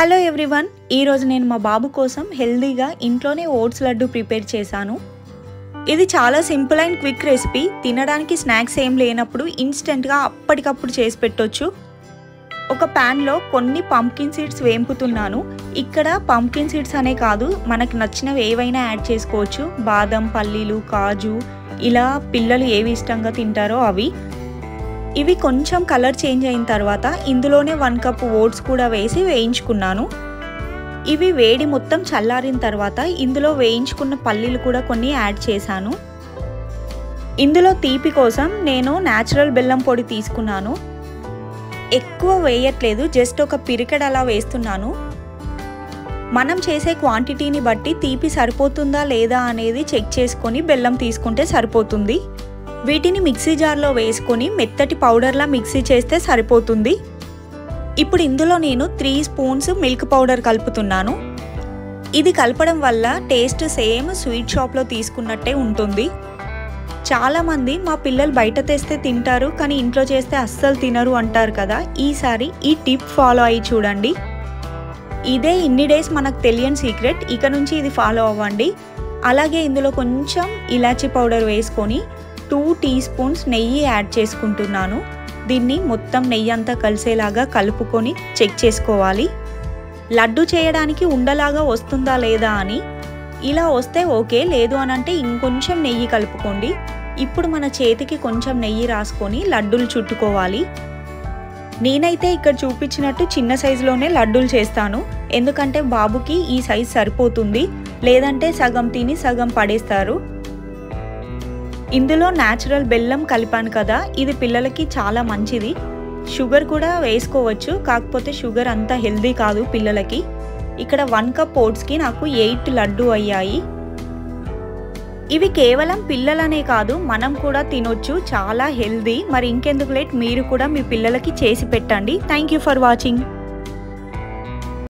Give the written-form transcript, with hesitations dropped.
Hello everyone, ఈరోజు నేను మా బాబు కోసం హెల్దీగా ఇంట్లోనే ఓట్స్ లడ్డు ప్రిపేర్ చేశాను. ఇది చాలా సింపుల్ అండ్ క్విక్ రెసిపీ. తినడానికి స్నాక్స్ ఏం లేనప్పుడు ఇన్స్టెంట్గా అప్పటికప్పుడు చేసి పెట్టొచ్చు. ఒక ప్యాన్లో కొన్ని పంప్కిన్ సీడ్స్ వేంపుతున్నాను. ఇక్కడ పంప్కిన్ సీడ్స్ అనే కాదు, మనకు నచ్చినవి ఏవైనా యాడ్ చేసుకోవచ్చు. బాదం, పల్లీలు, కాజు, ఇలా పిల్లలు ఏవి ఇష్టంగా తింటారో అవి. ఇవి కొంచెం కలర్ చేంజ్ అయిన తర్వాత ఇందులోనే 1 కప్ ఓట్స్ కూడా వేసి వేయించుకున్నాను. ఇవి వేడి మొత్తం చల్లారిన తర్వాత ఇందులో వేయించుకున్న పల్లీలు కూడా కొన్ని యాడ్ చేశాను. ఇందులో తీపి కోసం నేను న్యాచురల్ బెల్లం పొడి తీసుకున్నాను. ఎక్కువ వేయట్లేదు, జస్ట్ ఒక పిరికెడ్ అలా వేస్తున్నాను. మనం చేసే క్వాంటిటీని బట్టి తీపి సరిపోతుందా లేదా అనేది చెక్ చేసుకొని బెల్లం తీసుకుంటే సరిపోతుంది. వీటిని మిక్సీ జార్లో వేసుకొని మెత్తటి పౌడర్లా మిక్సీ చేస్తే సరిపోతుంది. ఇప్పుడు ఇందులో నేను 3 స్పూన్స్ మిల్క్ పౌడర్ కలుపుతున్నాను. ఇది కలపడం వల్ల టేస్ట్ సేమ్ స్వీట్ షాప్లో తీసుకున్నట్టే ఉంటుంది. చాలామంది మా పిల్లలు బయట తెస్తే తింటారు కానీ ఇంట్లో చేస్తే అస్సలు తినరు అంటారు కదా. ఈసారి ఈ టిప్ ఫాలో అయ్యి చూడండి. ఇదే ఇన్ని డేస్ మనకు తెలియని సీక్రెట్, ఇక నుంచి ఇది ఫాలో అవ్వండి. అలాగే ఇందులో కొంచెం ఇలాచీ పౌడర్ వేసుకొని 2 టీ స్పూన్స్ నెయ్యి యాడ్ చేసుకుంటున్నాను. దీన్ని మొత్తం నెయ్యి అంతా కలిసేలాగా కలుపుకొని చెక్ చేసుకోవాలి. లడ్డు చేయడానికి ఉండలాగా వస్తుందా లేదా అని. ఇలా వస్తే ఓకే, లేదు అని అంటే ఇంకొంచెం నెయ్యి కలుపుకోండి. ఇప్పుడు మన చేతికి కొంచెం నెయ్యి రాసుకొని లడ్డూలు చుట్టుకోవాలి. నేనైతే ఇక్కడ చూపించినట్టు చిన్న సైజులోనే లడ్డూలు చేస్తాను, ఎందుకంటే బాబుకి ఈ సైజు సరిపోతుంది. లేదంటే సగం తిని సగం పడేస్తారు. ఇందులో న్యాచురల్ బెల్లం కలిపాను కదా, ఇది పిల్లలకి చాలా మంచిది. షుగర్ కూడా వేసుకోవచ్చు, కాకపోతే షుగర్ అంత హెల్దీ కాదు పిల్లలకి. ఇక్కడ 1 కప్ ఓట్స్కి నాకు 8 లడ్డు అయ్యాయి. ఇవి కేవలం పిల్లలనే కాదు, మనం కూడా తినొచ్చు, చాలా హెల్దీ. మరి ఇంకెందుకు లేట్, మీరు కూడా మీ పిల్లలకి చేసి పెట్టండి. Thank you for watching.